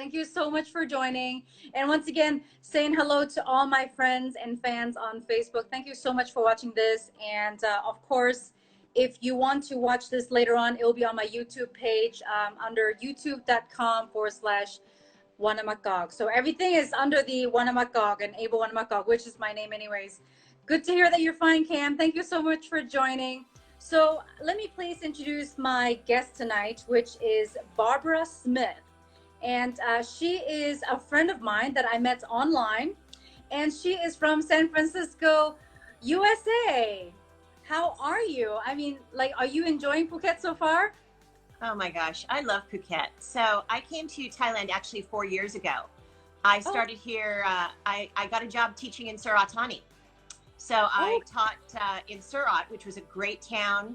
Thank you so much for joining. And once again, saying hello to all my friends and fans on Facebook. Thank you so much for watching this. And of course, if you want to watch this later on, it will be on my YouTube page under youtube.com/Wanamakog. So everything is under the Wanamakog and Able Wanamakog, which is my name anyways. Good to hear that you're fine, Cam. Thank you so much for joining. So let me please introduce my guest tonight, which is Barbara Smith. And she is a friend of mine that I met online. And she is from San Francisco, USA. How are you? I mean, like, are you enjoying Phuket so far? Oh my gosh, I love Phuket. So I came to Thailand actually 4 years ago. I started here, I got a job teaching in Suratani. So I taught in Surat, which was a great town.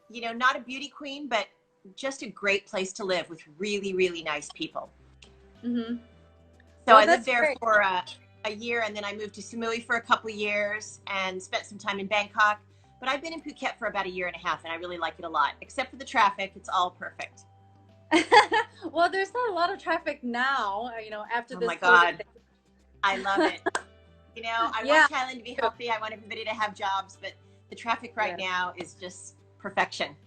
You know, not a beauty queen, but just a great place to live with really, really nice people. So I lived there for a year, and then I moved to Samui for a couple of years and spent some time in Bangkok. But I've been in Phuket for about a year and a half, and I really like it a lot. Except for the traffic, it's all perfect. Well, there's not a lot of traffic now, you know, after this. Oh my God. I love it. You know, I want Thailand to be healthy. I want everybody to have jobs, but the traffic right now is just perfection.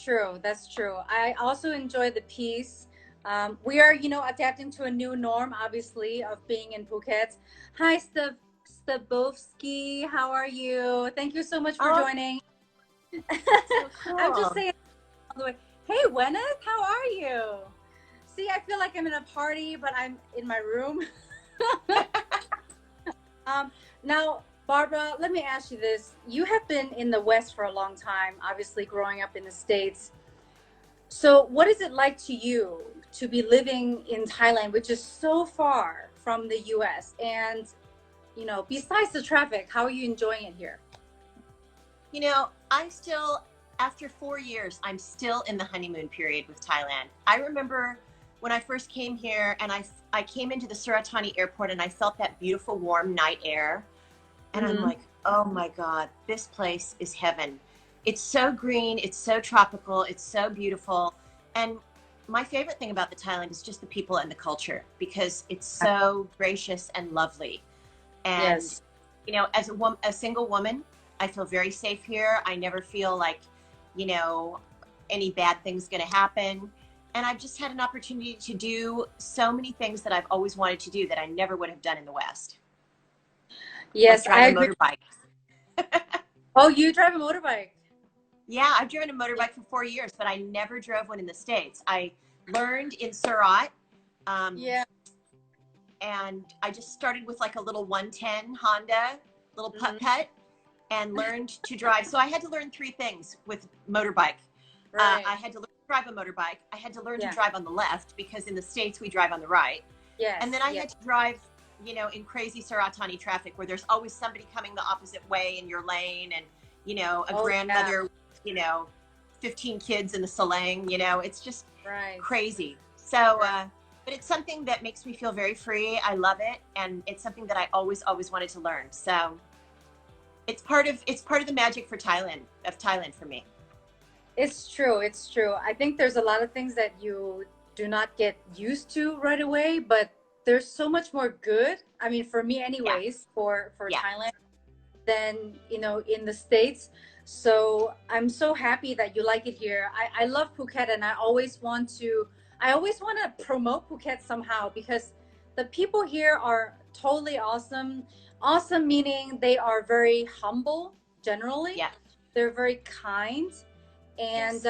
True, that's true. I also enjoy the peace. We are, you know, adapting to a new norm, obviously, of being in Phuket. Hi, Stabovsky. How are you? Thank you so much for joining. So cool. I'm just saying all the way. Hey, Gwyneth, how are you? See, I feel like I'm in a party, but I'm in my room. Now, Barbara, let me ask you this. You have been in the West for a long time, obviously growing up in the States. So what is it like to you to be living in Thailand, which is so far from the US? And, you know, besides the traffic, how are you enjoying it here? You know, after 4 years, I'm still in the honeymoon period with Thailand. I remember when I first came here and I came into the Suratani airport and I felt that beautiful warm night air. And I'm like, oh my God, this place is heaven. It's so green, it's so tropical, it's so beautiful. And my favorite thing about the Thailand is just the people and the culture, because it's so gracious and lovely. And, you know, as a single woman, I feel very safe here. I never feel like, you know, any bad thing's gonna happen. And I've just had an opportunity to do so many things that I've always wanted to do that I never would have done in the West. Yes, like I agree. A motorbike. Oh, you drive a motorbike? Yeah, I've driven a motorbike for 4 years, but I never drove one in the States. I learned in Surat. And I just started with like a little 110 Honda, little putt-putt, and learned to drive. So I had to learn 3 things with motorbike. I had to learn to drive a motorbike. I had to learn to drive on the left, because in the States we drive on the right. And then I had to drive, you know, in crazy Suratani traffic where there's always somebody coming the opposite way in your lane, and, you know, a grandmother, you know, 15 kids in the Salang, you know, it's just crazy. So, but it's something that makes me feel very free. I love it. And it's something that I always wanted to learn. So it's part of the magic for Thailand for me. It's true. It's true. I think there's a lot of things that you do not get used to right away, but there's so much more good. I mean, for me anyways, for Thailand than, you know, in the States. So I'm so happy that you like it here. I love Phuket, and I always want to promote Phuket somehow, because the people here are totally awesome. Awesome meaning they are very humble generally. They're very kind, and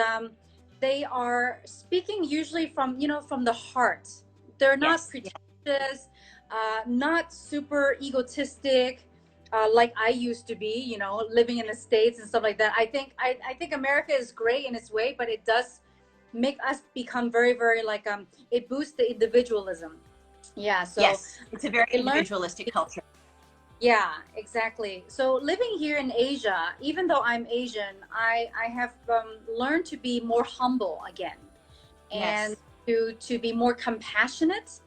they are speaking usually from, you know, from the heart. They're not pretentious, not super egotistic, like I used to be, you know, living in the States and stuff like that. I think America is great in its way, but it does make us become very, very like, it boosts the individualism. Yeah. So it's a very individualistic culture. Yeah, exactly. So living here in Asia, even though I'm Asian, I have learned to be more humble again, and to be more compassionate,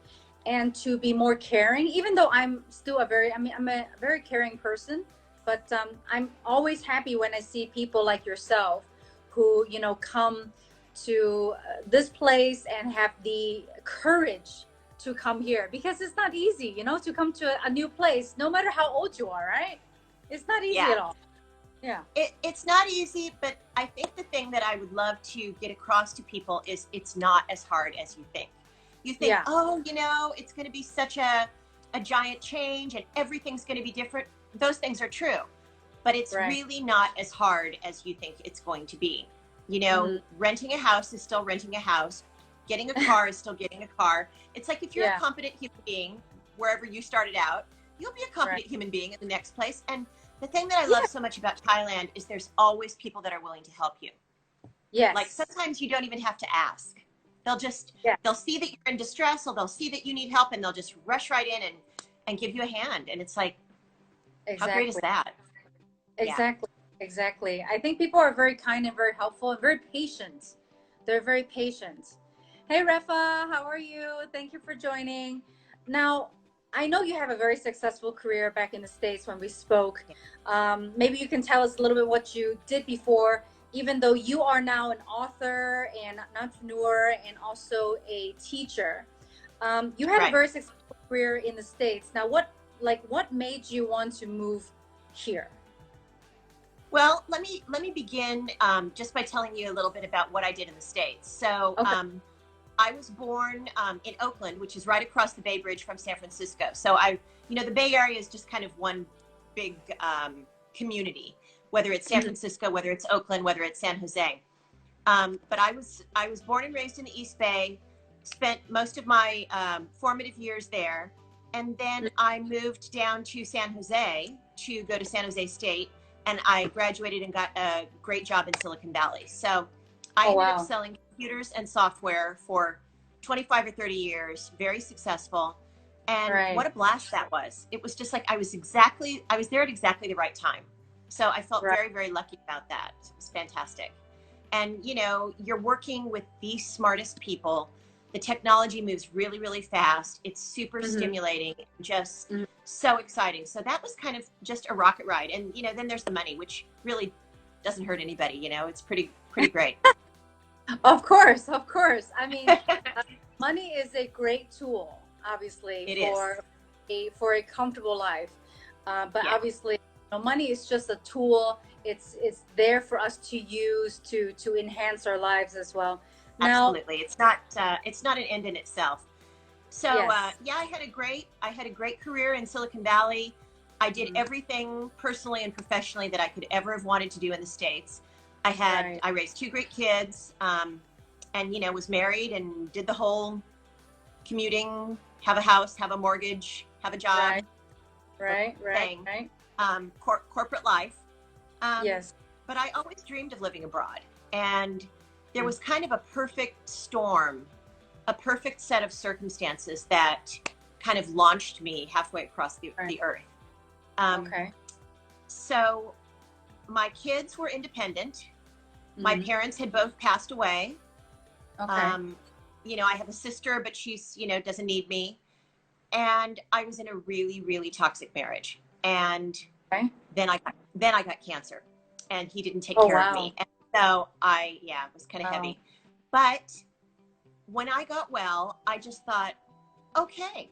and to be more caring. Even though I'm still I'm a very caring person, but I'm always happy when I see people like yourself who, you know, come to this place and have the courage to come here, because it's not easy, you know, to come to a new place, no matter how old you are, right? It's not easy at all. Yeah. It's not easy, but I think the thing that I would love to get across to people is it's not as hard as you think. You think, oh, you know, it's going to be such a giant change and everything's going to be different. Those things are true, but it's really not as hard as you think it's going to be. You know, renting a house is still renting a house. Getting a car is still getting a car. It's like if you're a competent human being, wherever you started out, you'll be a competent human being in the next place. And the thing that I love so much about Thailand is there's always people that are willing to help you. Yes. Like sometimes you don't even have to ask. They'll just, they'll see that you're in distress, or they'll see that you need help, and they'll just rush right in and give you a hand. And it's like, how great is that? Exactly. Exactly. I think people are very kind and very helpful and very patient. They're very patient. Hey, Refa, how are you? Thank you for joining. Now, I know you have a very successful career back in the States when we spoke. Maybe you can tell us a little bit what you did before, even though you are now an author and an entrepreneur and also a teacher. You had a very successful career in the States. Now, what made you want to move here? Well, let me begin just by telling you a little bit about what I did in the States. So I was born in Oakland, which is right across the Bay Bridge from San Francisco. So you know, the Bay Area is just kind of one big community, whether it's San Francisco, whether it's Oakland, whether it's San Jose. But I was born and raised in the East Bay, spent most of my formative years there. And then I moved down to San Jose to go to San Jose State. And I graduated and got a great job in Silicon Valley. So I ended up selling computers and software for 25 or 30 years, very successful. And what a blast that was. It was just like, I was there at exactly the right time. So I felt very, very lucky about that. It was fantastic. And, you know, you're working with the smartest people. The technology moves really, really fast. It's super stimulating, just so exciting. So that was kind of just a rocket ride. And, you know, then there's the money, which really doesn't hurt anybody. You know, it's pretty great. Of course. I mean, money is a great tool, obviously, for a comfortable life. But obviously, you know, money is just a tool. It's there for us to use to enhance our lives as well. Absolutely. It's not an end in itself. So, yeah, I had a great career in Silicon Valley. I did everything personally and professionally that I could ever have wanted to do in the States. I raised 2 great kids, and, you know, was married and did the whole commuting, have a house, have a mortgage, have a job. Right. Corporate life. But I always dreamed of living abroad. And there was kind of a perfect storm, a perfect set of circumstances that kind of launched me halfway across the earth. So my kids were independent. My parents had both passed away. You know, I have a sister, but she's, you know, doesn't need me. And I was in a really, really toxic marriage. And then I got cancer, and he didn't take care of me. And so it was kind of heavy. But when I got well, I just thought, okay,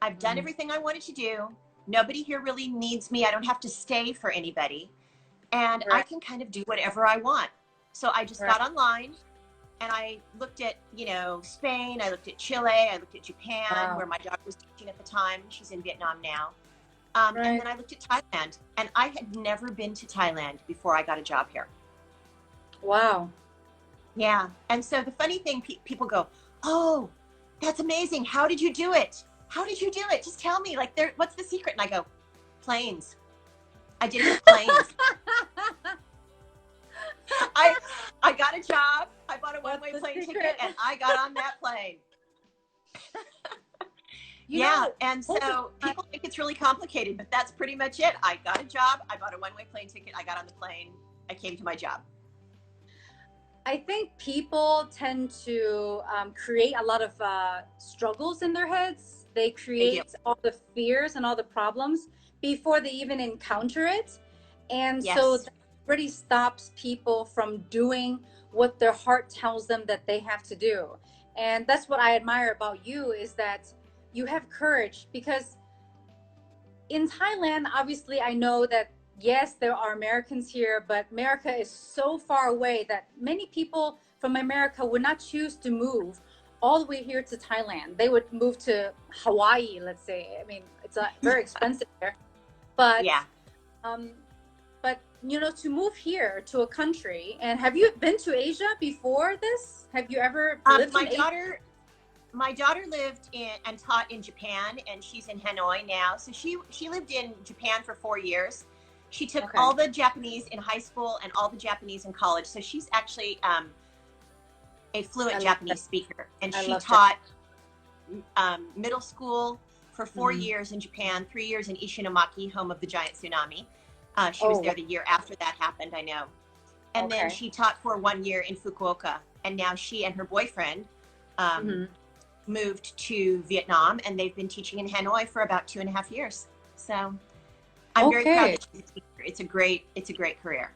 I've done everything I wanted to do. Nobody here really needs me. I don't have to stay for anybody. And I can kind of do whatever I want. So I just got online, and I looked at, you know, Spain. I looked at Chile. I looked at Japan, where my daughter was teaching at the time. She's in Vietnam now. And then I looked at Thailand. And I had never been to Thailand before I got a job here. Wow. Yeah. And so the funny thing, people go, oh, that's amazing. How did you do it? How did you do it? Just tell me, like, what's the secret? And I go, planes. I did it with planes. I got a job. I bought a one-way plane ticket, and I got on that plane. And so people think it's really complicated, but that's pretty much it. I got a job. I bought a one-way plane ticket. I got on the plane. I came to my job. I think people tend to create a lot of struggles in their heads. They create all the fears and all the problems before they even encounter it. And so already stops people from doing what their heart tells them that they have to do. And that's what I admire about you, is that you have courage. Because in Thailand, obviously, I know that yes, there are Americans here, but America is so far away that many people from America would not choose to move all the way here to Thailand. They would move to Hawaii, let's say. I mean, it's very expensive there. But Yeah. But you know, to move here to a country, and have you been to Asia before this? Have you ever lived in Asia? My daughter lived in and taught in Japan, and she's in Hanoi now. So she lived in Japan for 4 years. She took all the Japanese in high school and all the Japanese in college. So she's actually a fluent Japanese speaker, and she taught middle school for 4 years in Japan, 3 years in Ishinomaki, home of the giant tsunami. She was there the year after that happened, I know. And then she taught for 1 year in Fukuoka, and now she and her boyfriend moved to Vietnam, and they've been teaching in Hanoi for about 2.5 years. So I'm very proud that she's a teacher. It's a great career.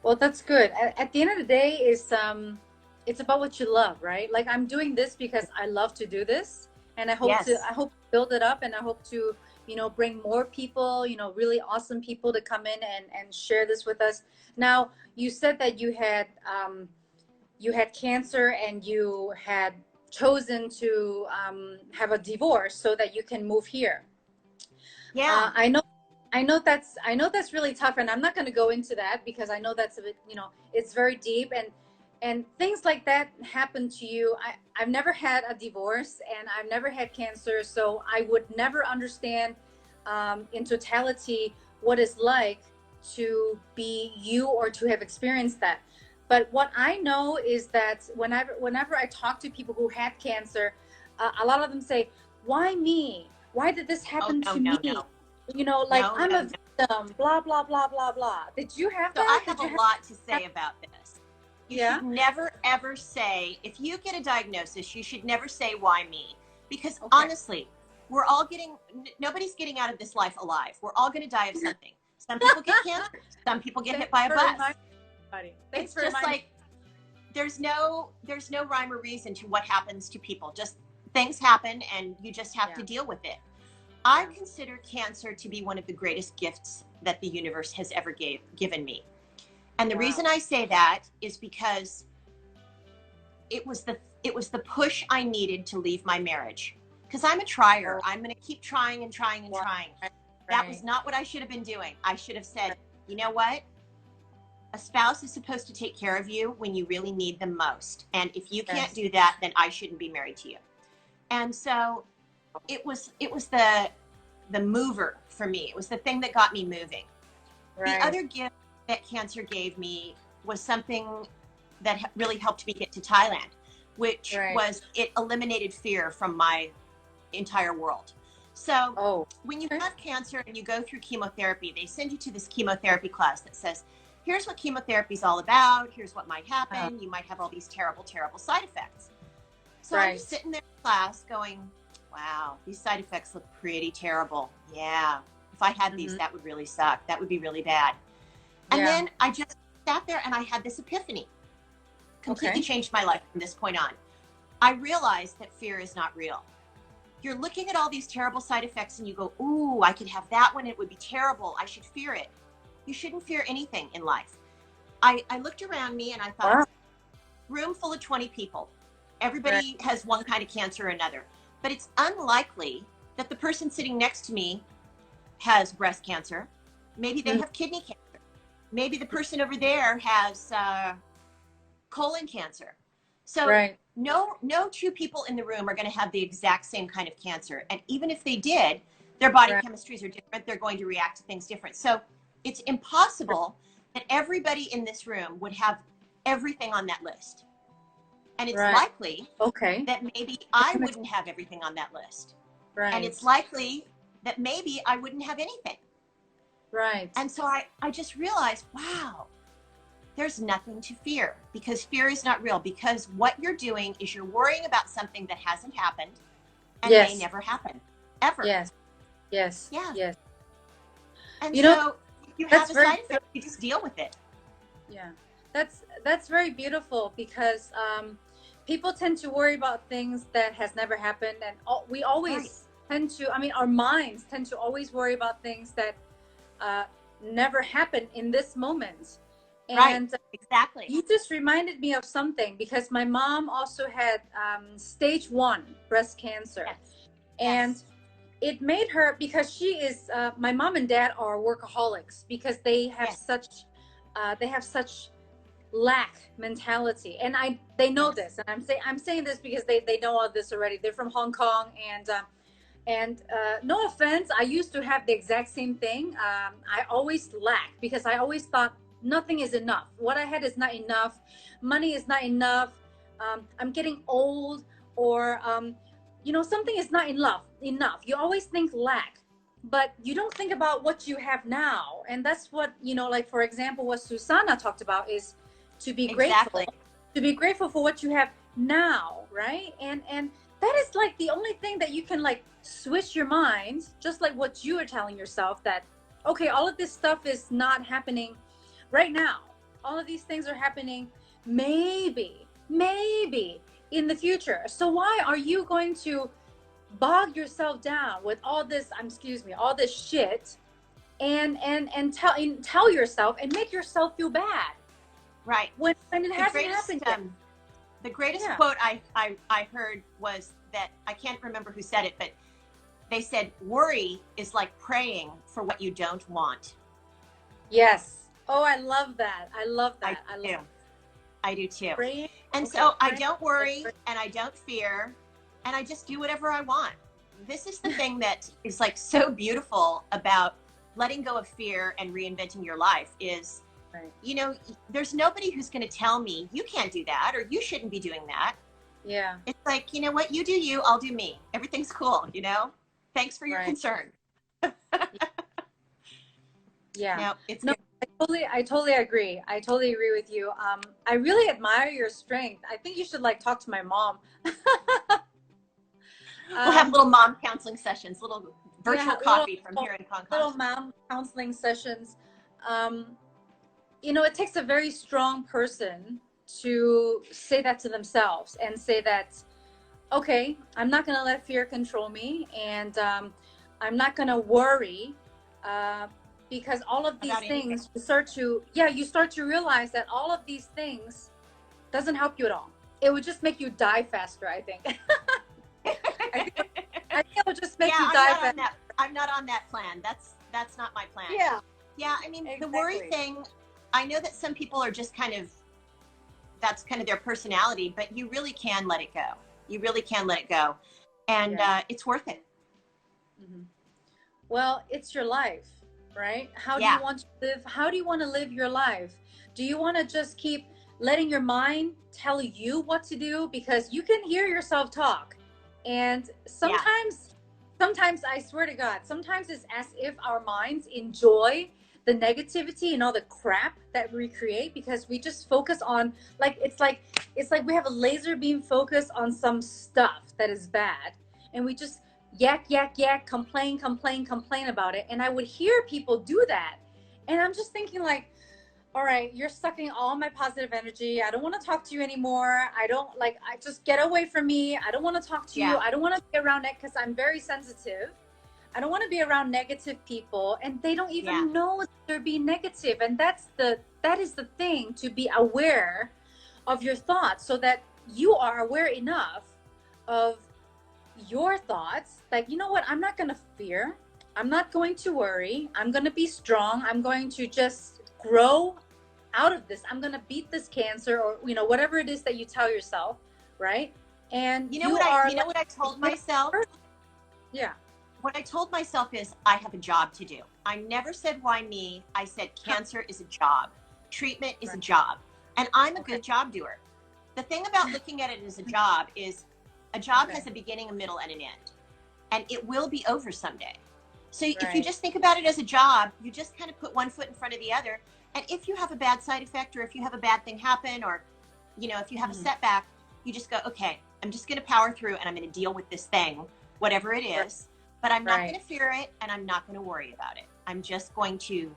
Well, that's good. At the end of the day, it's about what you love, right? Like, I'm doing this because I love to do this, and I hope to build it up, and I hope to, you know, bring more people, you know, really awesome people to come in and share this with us. Now, you said that you had cancer, and you had chosen to have a divorce so that you can move here. Yeah. I know that's really tough, and I'm not going to go into that because I know that's a bit, you know, it's very deep, and things like that happen to you. I've never had a divorce, and I've never had cancer, so I would never understand in totality what it's like to be you or to have experienced that. But what I know is that whenever I talk to people who had cancer, a lot of them say, "Why me? Why did this happen to me?" No. You know, like, I'm a victim, blah, blah, blah, blah, blah. Did you have that? So I have a lot to say about this. You should never, ever say, if you get a diagnosis, you should never say, "Why me?" Because honestly, nobody's getting out of this life alive. We're all going to die of something. Some people get cancer. Some people get hit by a bus. It's just like, there's no rhyme or reason to what happens to people. Just things happen, and you just have to deal with it. I consider cancer to be one of the greatest gifts that the universe has ever given me. And the reason I say that is because it was the push I needed to leave my marriage. Because I'm a trier. I'm going to keep trying and trying and trying. That was not what I should have been doing. I should have said, you know what? A spouse is supposed to take care of you when you really need them most. And if you can't do that, then I shouldn't be married to you. And so it was the mover for me. It was the thing that got me moving. The other gift that cancer gave me was something that really helped me get to Thailand, which was it eliminated fear from my entire world. So when you have cancer and you go through chemotherapy, they send you to this chemotherapy class that says, here's what chemotherapy is all about. Here's what might happen. You might have all these terrible, terrible side effects. So I'm just sitting there in class going, wow, these side effects look pretty terrible. Yeah. If I had these, that would really suck. That would be really bad. And then I just sat there and I had this epiphany. Completely changed my life from this point on. I realized that fear is not real. You're looking at all these terrible side effects and you go, ooh, I could have that one. It would be terrible. I should fear it. You shouldn't fear anything in life. I looked around me and I thought, room full of 20 people. Everybody has one kind of cancer or another. But it's unlikely that the person sitting next to me has breast cancer. Maybe they have kidney cancer. Maybe the person over there has colon cancer. So no two people in the room are going to have the exact same kind of cancer. And even if they did, their body chemistries are different. They're going to react to things different. So it's impossible that everybody in this room would have everything on that list. And it's likely that maybe I wouldn't have everything on that list. And it's likely that maybe I wouldn't have anything. And so I just realized, wow, there's nothing to fear, because fear is not real, because what you're doing is you're worrying about something that hasn't happened and may never happen, ever. Yes. And You so know, you have That's a very side effect, you just deal with it. Yeah, that's very beautiful because people tend to worry about things that has never happened, and we always tend to. I mean, our minds tend to always worry about things that never happened in this moment. And exactly. you just reminded me of something because my mom also had stage 1 breast cancer, and it made her, because she is my mom and dad are workaholics because they have such lack mentality, and they know this, and I'm saying this because they know all this already. They're from Hong Kong, and no offense, I used to have the exact same thing. I always lack because I always thought nothing is enough. What I had is not enough. Money is not enough. I'm getting old, or something is not enough. You always think lack, but you don't think about what you have now. And that's what, like, for example, what Susanna talked about is to be grateful for what you have now, right? And that is like the only thing that you can like switch your mind, just like what you are telling yourself, that okay, all of this stuff is not happening right now. All of these things are happening maybe in the future. So why are you going to bog yourself down with all this, all this shit, and tell yourself and make yourself feel bad, right? When it hasn't happened yet. The greatest quote I heard was that, I can't remember who said it, but they said, worry is like praying for what you don't want. Yes. Oh, I love that. I do too. Praying, I don't worry and I don't fear, and I just do whatever I want. This is the thing that is like so beautiful about letting go of fear and reinventing your life is, there's nobody who's going to tell me you can't do that or you shouldn't be doing that. Yeah. It's like, you know what, you do you, I'll do me. Everything's cool, Thanks for your concern. Yeah. No, I totally agree. I totally agree with you. I really admire your strength. I think you should like talk to my mom. We'll have little mom counseling sessions, little virtual coffee from here in Hong Kong. Little mom counseling sessions. It takes a very strong person to say that to themselves and say that, okay, I'm not going to let fear control me, and I'm not going to worry, because all of these things, you start to realize that all of these things doesn't help you at all. It would just make you die faster, I think. I think it would just make you die faster. I'm not on that plan. That's not my plan. Yeah. I mean, exactly. The worry thing, I know that some people are just that's kind of their personality, but you really can let it go. You really can let it go. And it's worth it. Mm-hmm. Well, it's your life, right? How do you want to live? How do you want to live your life? Do you want to just keep letting your mind tell you what to do? Because you can hear yourself talk. And sometimes I swear to God, sometimes it's as if our minds enjoy the negativity and all the crap that we create, because we just focus on it's like we have a laser beam focus on some stuff that is bad, and we just yak, complain about it. And I would hear people do that, and I'm just thinking like, all right, you're sucking all my positive energy. I don't want to talk to you anymore. I just get away from me. I don't want to talk to you. I don't want to be around it because I'm very sensitive. I don't want to be around negative people, and they don't even know that they're being negative. And that is the thing, to be aware of your thoughts, so that you are aware enough of your thoughts. Like, you know what? I'm not going to fear. I'm not going to worry. I'm going to be strong. I'm going to just grow out of this. I'm going to beat this cancer, or, whatever it is that you tell yourself. Right. And what I told myself? Yeah. What I told myself is, I have a job to do. I never said, why me? I said, cancer is a job. Treatment is a job. And I'm a good job doer. The thing about looking at it as a job is, a job has a beginning, a middle, and an end. And it will be over someday. So if you just think about it as a job, you just kind of put one foot in front of the other. And if you have a bad side effect, or if you have a bad thing happen, or, if you have a setback, you just go, okay, I'm just going to power through, and I'm going to deal with this thing, whatever it is. But I'm not going to fear it, and I'm not going to worry about it. I'm just going to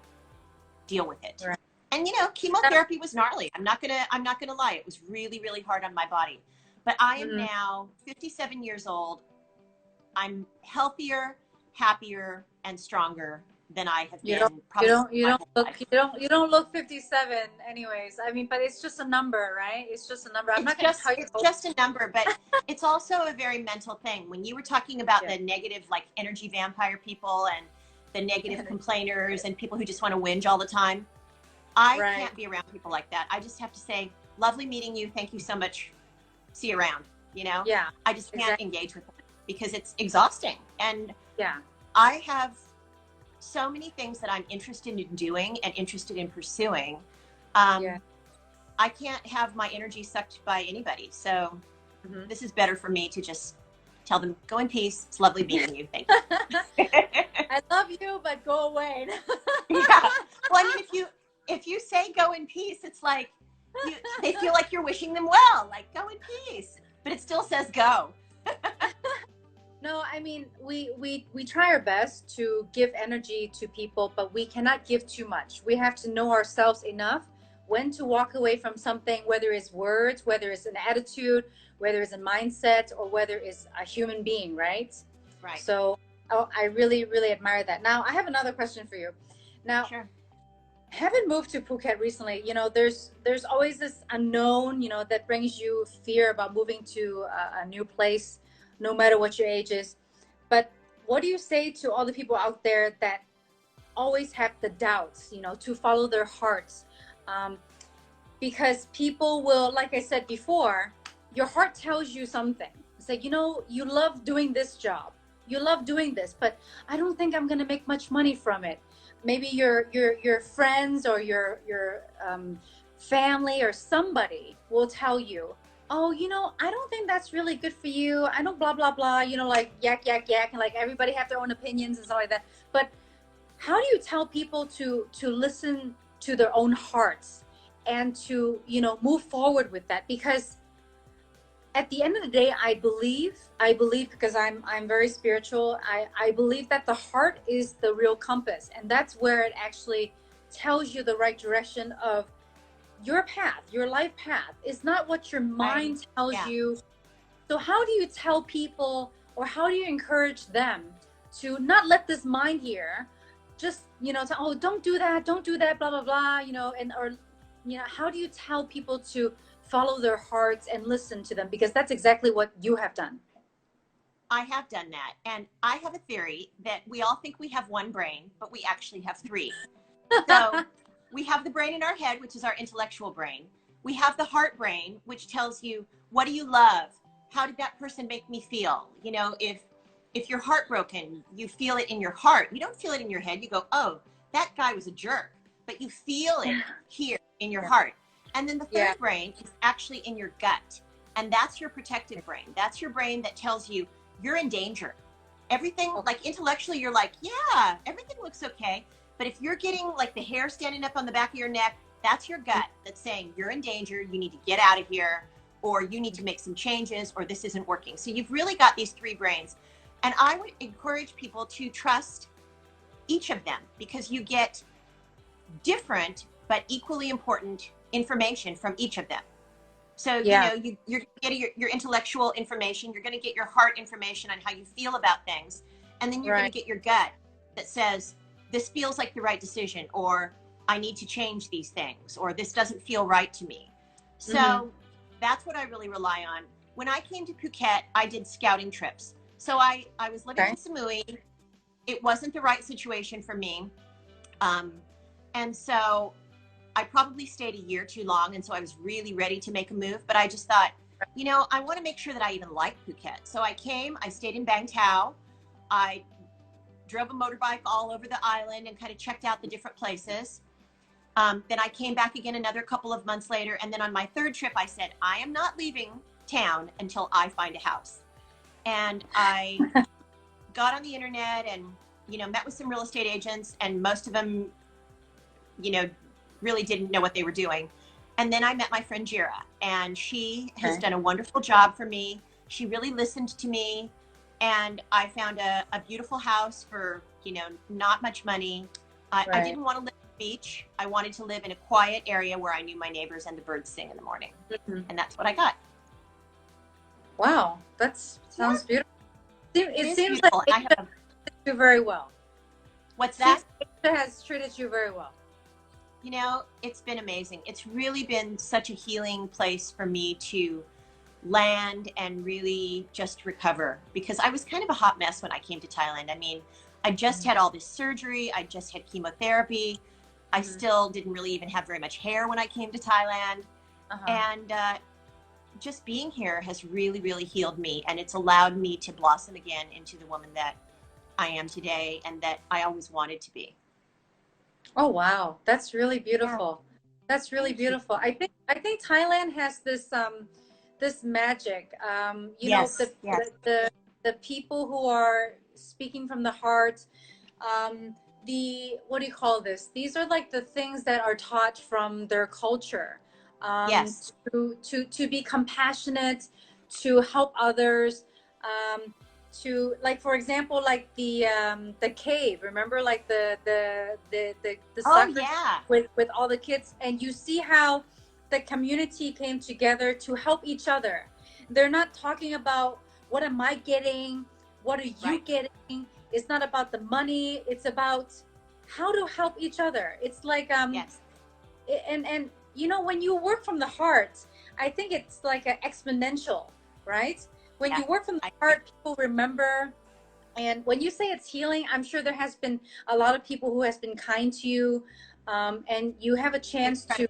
deal with it. Right. And, chemotherapy was gnarly. I'm not gonna lie. It was really, really hard on my body. But I am now 57 years old. I'm healthier, happier, and stronger than I have been probably my whole life. You don't look 57 anyways. I mean, but it's just a number, right? It's just a number. I'm not going to tell you. It's just a number, but it's also a very mental thing. When you were talking about the negative, like energy vampire people and the negative complainers and people who just want to whinge all the time, I can't be around people like that. I just have to say, lovely meeting you. Thank you so much. See you around, Yeah. I just can't engage with them because it's exhausting. And yeah, I have so many things that I'm interested in doing and interested in pursuing. I can't have my energy sucked by anybody. So this is better for me to just tell them, go in peace. It's lovely meeting you. Thank you. I love you, but go away. Yeah. Well, I mean, if you say go in peace, it's like, they feel like you're wishing them well, like go in peace, but it still says go. No, I mean, we try our best to give energy to people, but we cannot give too much. We have to know ourselves enough when to walk away from something, whether it's words, whether it's an attitude, whether it's a mindset, or whether it's a human being, right? Right. So I really, really admire that. Now, I have another question for you. Now, sure. Having moved to Phuket recently, there's always this unknown, that brings you fear about moving to a new place, no matter what your age is. But what do you say to all the people out there that always have the doubts, to follow their hearts? Because people will, like I said before, your heart tells you something. It's like, you love doing this job. You love doing this, but I don't think I'm going to make much money from it. Maybe your friends or your family or somebody will tell you, oh, I don't think that's really good for you. I don't blah, blah, blah, like yak, and like everybody have their own opinions and stuff like that. But how do you tell people to listen to their own hearts and to, move forward with that? Because at the end of the day, I believe because I'm very spiritual. I believe that the heart is the real compass, and that's where it actually tells you the right direction of your path, your life path. It's not what your mind tells you. So how do you tell people, or how do you encourage them to not let this mind here just, to, don't do that, blah, blah, blah, how do you tell people to follow their hearts and listen to them? Because that's exactly what you have done. I have done that. And I have a theory that we all think we have one brain, but we actually have three. So we have the brain in our head, which is our intellectual brain. We have the heart brain, which tells you, what do you love? How did that person make me feel? If you're heartbroken, you feel it in your heart. You don't feel it in your head. You go, oh, that guy was a jerk. But you feel it here in your heart. And then the third brain is actually in your gut. And that's your protective brain. That's your brain that tells you you're in danger. Everything, like intellectually, you're like, yeah, everything looks okay. But if you're getting like the hair standing up on the back of your neck, that's your gut that's saying you're in danger. You need to get out of here, or you need to make some changes, or this isn't working. So you've really got these three brains. And I would encourage people to trust each of them, because you get different but equally important information from each of them. So, you're getting your intellectual information, you're going to get your heart information on how you feel about things. And then you're going to get your gut that says, this feels like the right decision, or I need to change these things, or this doesn't feel right to me. So that's what I really rely on. When I came to Phuket, I did scouting trips. So I was living in Samui. It wasn't the right situation for me. And so I probably stayed a year too long. And so I was really ready to make a move. But I just thought, I want to make sure that I even like Phuket. So I stayed in Bang Tao. I drove a motorbike all over the island and kind of checked out the different places. Then I came back again another couple of months later. And then on my third trip, I said, I am not leaving town until I find a house. And I got on the internet and, met with some real estate agents, and most of them, really didn't know what they were doing. And then I met my friend Jira, and she has done a wonderful job for me. She really listened to me, and I found a beautiful house for, not much money. I didn't want to live beach. I wanted to live in a quiet area where I knew my neighbors and the birds sing in the morning. Mhm. And that's what I got. Wow, that sounds beautiful. It is seems like beautiful. Asia treated you very well. What's that? Asia has treated you very well. You know, it's been amazing. It's really been such a healing place for me to land and really just recover, because I was kind of a hot mess when I came to Thailand. I mean, I just had all this surgery. I just had chemotherapy. I still didn't really even have very much hair when I came to Thailand. And just being here has really, really healed me. And it's allowed me to blossom again into the woman that I am today and that I always wanted to be. Oh, wow. That's really beautiful. Yeah. That's really beautiful. I think Thailand has this this magic. You know, the people who are speaking from the heart, the, what do you call this? These are like the things that are taught from their culture. To be compassionate, to help others, to, like, for example, like the cave, remember, like the soccer with all the kids, and you see how the community came together to help each other. They're not talking about what am I getting, what are you getting. It's not about the money, it's about how to help each other. It's like and you know, when you work from the heart, I think it's like an exponential, right? When you work from the heart, people remember. And when you say it's healing, I'm sure there has been a lot of people who has been kind to you, and you have a chance to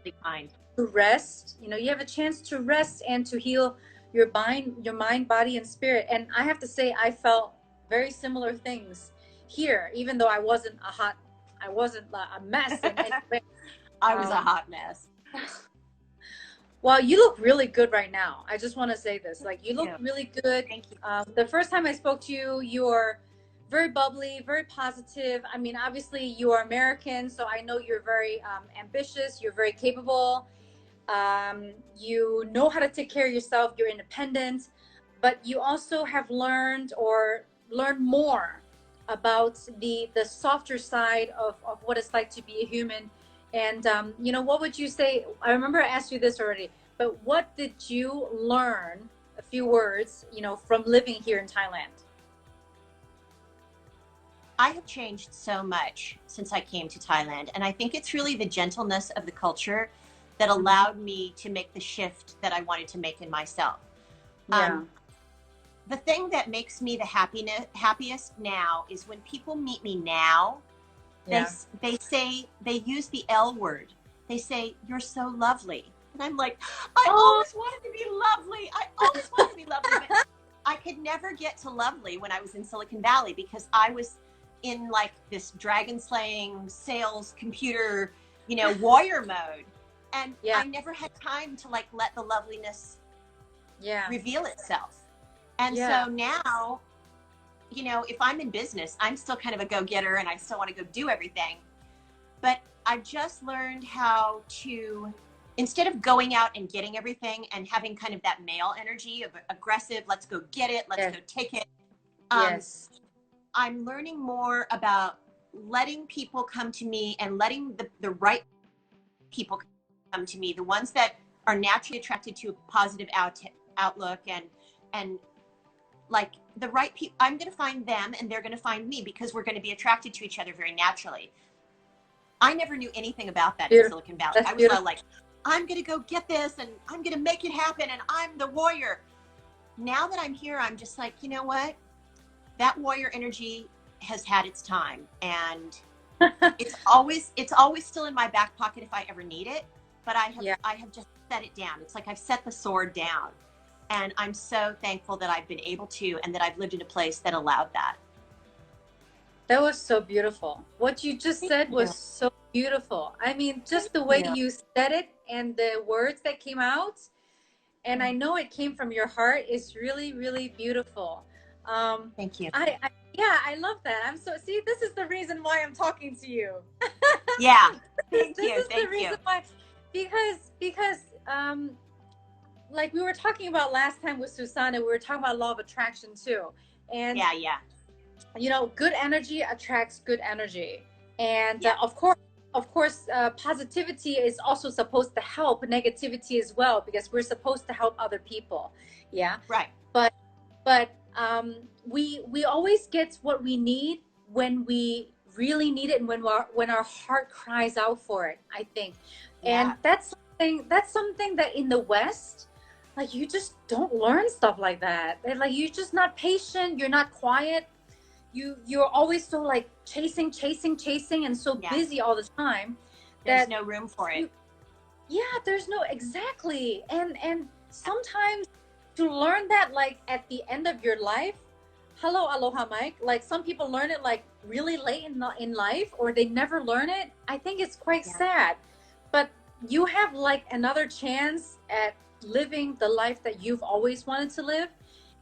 rest. You know, you have a chance to rest and to heal your mind, body, and spirit. And I have to say, I felt very similar things here, even though I wasn't a mess in any way. I was a hot mess. Well, you look really good right now. I just want to say this. Like, you look really good. Thank you. The first time I spoke to you, you're very bubbly, very positive. I mean, obviously, you are American, so I know you're very ambitious. You're very capable. You know how to take care of yourself. You're independent. But you also have learned more about the softer side of what it's like to be a human. And, you know, what would you say? I remember I asked you this already, but what did you learn, a few words, you know, from living here in Thailand? I have changed so much since I came to Thailand. And I think it's really the gentleness of the culture that allowed me to make the shift that I wanted to make in myself. The thing that makes me the happiest now is when people meet me now, they use the L word. They say, "You're so lovely." And I'm like, I always wanted to be lovely. I always wanted to be lovely. But I could never get to lovely when I was in Silicon Valley, because I was in like this dragon slaying sales computer, you know, warrior mode. And I never had time to like let the loveliness reveal itself. And so now, you know, if I'm in business, I'm still kind of a go-getter and I still want to go do everything. But I've just learned how to, instead of going out and getting everything and having kind of that male energy of aggressive, let's go get it, let's go take it. I'm learning more about letting people come to me and letting the right people come to me, the ones that are naturally attracted to a positive outlook and like the right people. I'm going to find them and they're going to find me, because we're going to be attracted to each other very naturally. I never knew anything about that in Silicon Valley. I was like, I'm going to go get this and I'm going to make it happen and I'm the warrior. Now that I'm here, I'm just like, you know what? That warrior energy has had its time, and it's always still in my back pocket if I ever need it. But I have just set it down. It's like I've set the sword down. And I'm so thankful that I've been able to, and that I've lived in a place that allowed that. That was so beautiful. What you just said was so beautiful. I mean, just the way you said it and the words that came out, and I know it came from your heart, is really, really beautiful. Thank you. I love that. See, this is the reason why I'm talking to you. Thank you. Why, because like we were talking about last time with Susanna, we were talking about law of attraction too. And you know, good energy attracts good energy. And of of course, positivity is also supposed to help negativity as well, because we're supposed to help other people. Yeah. Right. But we always get what we need when we really need it, and when our heart cries out for it, I think. Yeah. And that's something that in the West, like, you just don't learn stuff like that. And, like, you're just not patient, you're not quiet, you're always so, like, chasing, and so Yes. busy all the time. There's no room for it. Yeah, there's no, exactly. And sometimes to learn that, like, at the end of your life, hello, aloha, Mike. Like, some people learn it, like, really late in life, or they never learn it. I think it's quite sad. But you have, like, another chance at living the life that you've always wanted to live.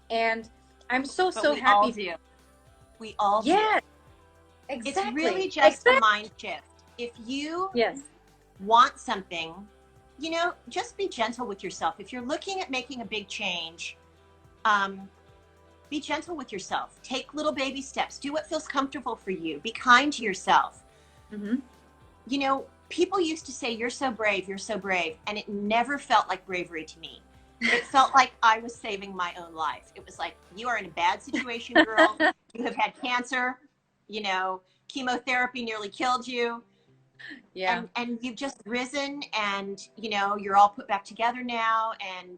And I'm so happy. All do. We all do. Yeah, exactly. It's really just a mind shift. If you want something, you know, just be gentle with yourself. If you're looking at making a big change, be gentle with yourself. Take little baby steps. Do what feels comfortable for you. Be kind to yourself. Mm-hmm. You know, people used to say, you're so brave, and it never felt like bravery to me. It felt like I was saving my own life. It was like, you are in a bad situation, girl. You have had cancer, you know, chemotherapy nearly killed you. Yeah. And you've just risen, and, you know, you're all put back together now, and,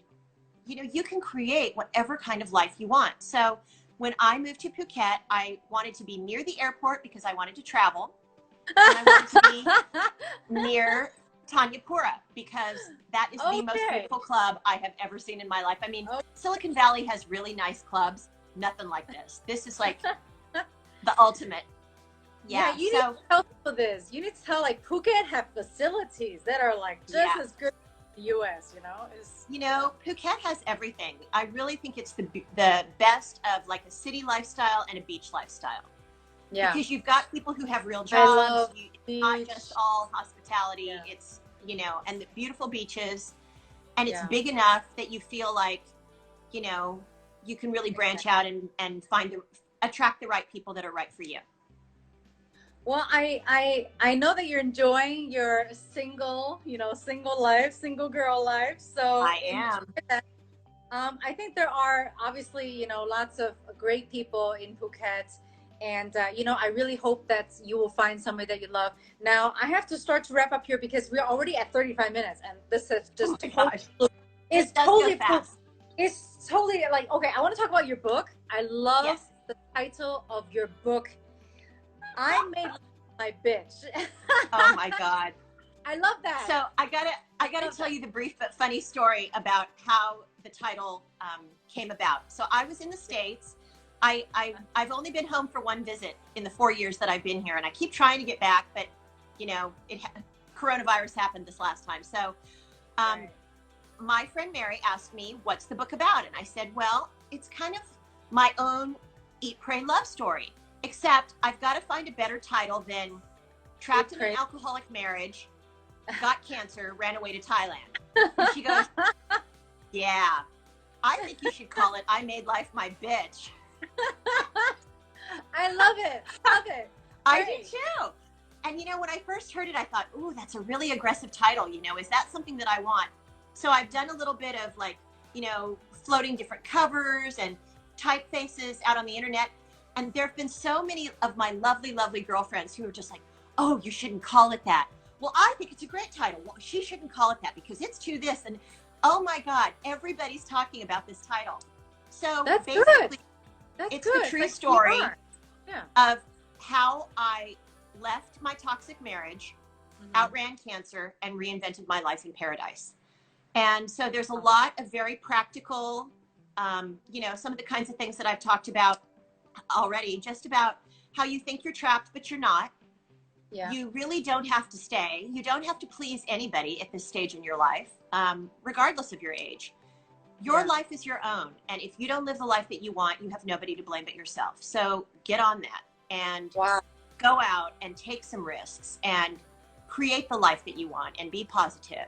you know, you can create whatever kind of life you want. So when I moved to Phuket, I wanted to be near the airport because I wanted to travel. And I wanted to be near Tanyapura because that is the most beautiful club I have ever seen in my life. I mean, Silicon Valley has really nice clubs. Nothing like this. This is like the ultimate. Yeah, you need to tell people this. You need to tell, like, Phuket have facilities that are, like, just as good as the U.S., you know? You know, Phuket has everything. I really think it's the best of, like, a city lifestyle and a beach lifestyle. Yeah. Because you've got people who have real jobs. It's not just all hospitality. Yeah. It's, you know, and the beautiful beaches. And it's big enough that you feel like, you know, you can really branch out and attract the right people that are right for you. Well, I know that you're enjoying your single life, single girl life. So I am. I think there are obviously, you know, lots of great people in Phuket. And, you know, I really hope that you will find somebody that you love. Now, I have to start to wrap up here because we're already at 35 minutes. And this is just it's totally like, okay, I want to talk about your book. I love the title of your book. I made my bitch. Oh my God. I love that. So I gotta tell you the brief but funny story about how the title came about. So I was in the States. I've only been home for one visit in the 4 years that I've been here, and I keep trying to get back, but, you know, coronavirus happened this last time. So my friend Mary asked me, what's the book about? And I said, well, it's kind of my own Eat, Pray, Love story, except I've got to find a better title than Trapped in an Alcoholic Marriage, Got Cancer, Ran Away to Thailand. And she goes, yeah, I think you should call it I Made Life My Bitch. I love it. I do too. And, you know, when I first heard it, I thought, ooh, that's a really aggressive title. You know, is that something that I want? So I've done a little bit of, like, you know, floating different covers and typefaces out on the internet. And there have been so many of my lovely, lovely girlfriends who are just like, oh, you shouldn't call it that. Well, I think it's a great title. Well, she shouldn't call it that because it's too this. And oh my God, everybody's talking about this title. So that's basically, good. It's the true story of how I left my toxic marriage, outran cancer, and reinvented my life in paradise. And so there's a lot of very practical, you know, some of the kinds of things that I've talked about already, just about how you think you're trapped, but you're not. Yeah. You really don't have to stay. You don't have to please anybody at this stage in your life, regardless of your age. Your life is your own. And if you don't live the life that you want, you have nobody to blame but yourself. So get on that and go out and take some risks and create the life that you want and be positive.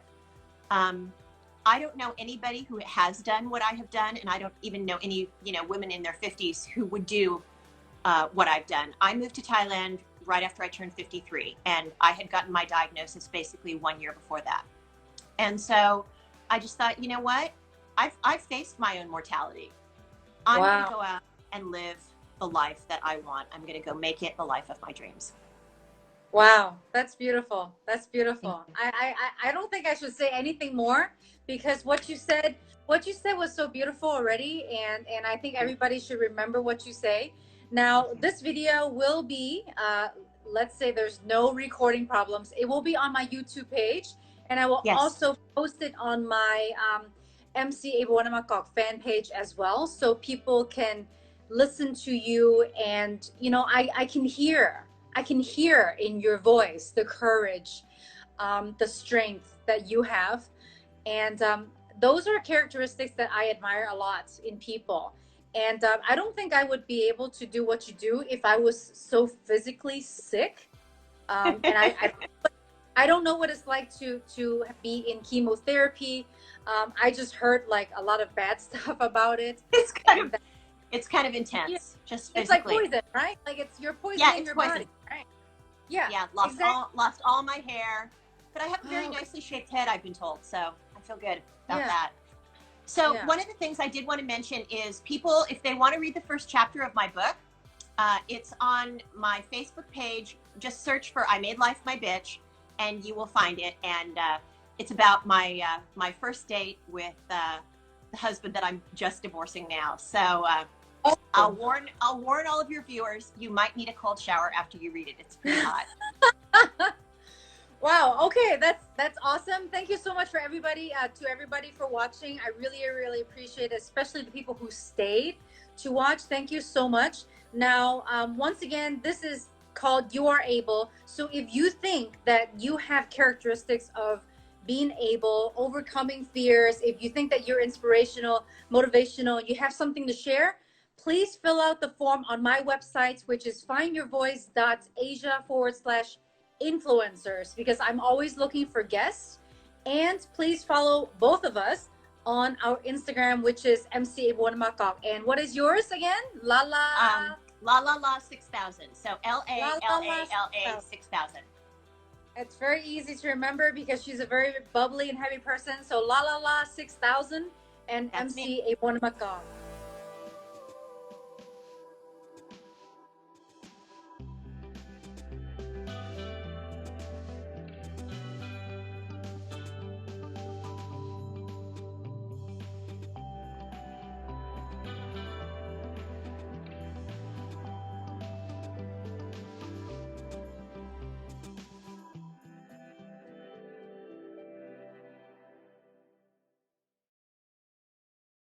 I don't know anybody who has done what I have done. And I don't even know any, you know, women in their 50s who would do what I've done. I moved to Thailand right after I turned 53. And I had gotten my diagnosis basically 1 year before that. And so I just thought, you know what? I've faced my own mortality. I'm going to go out and live the life that I want. I'm going to go make it the life of my dreams. Wow, that's beautiful. That's beautiful. I don't think I should say anything more, because what you said was so beautiful already, and I think everybody should remember what you say. Now, this video will be, let's say there's no recording problems, it will be on my YouTube page, and I will also post it on my MC YOUAREABLE fan page as well, so people can listen to you, and you know, I can hear in your voice the courage, the strength that you have, and those are characteristics that I admire a lot in people. And I don't think I would be able to do what you do if I was so physically sick. And I don't know what it's like to be in chemotherapy. I just heard like a lot of bad stuff about it. It's kind of intense. Yeah, just physically. It's like poison, right? Like you're poisoning your body, right? Yeah. Yeah. Lost all my hair, but I have a very nicely shaped head, I've been told. So I feel good about that. So one of the things I did want to mention is people, if they want to read the first chapter of my book, it's on my Facebook page. Just search for "I Made Life My Bitch" and you will find it. And it's about my my first date with the husband that I'm just divorcing now. So I'll warn all of your viewers, you might need a cold shower after you read it. It's pretty hot. Wow. Okay. That's awesome. Thank you so much for everybody, to everybody for watching. I really appreciate it, especially the people who stayed to watch. Thank you so much. Now, once again, this is called You Are Able. So if you think that you have characteristics of being able, overcoming fears, if you think that you're inspirational, motivational, you have something to share, please fill out the form on my website, which is findyourvoice.asia/influencers, because I'm always looking for guests. And please follow both of us on our Instagram, which is MC YOUAREABLE. And what is yours again? La 6000. So LALA 6000. It's very easy to remember because she's a very bubbly and happy person. So La 6000 and MC YOUAREABLE.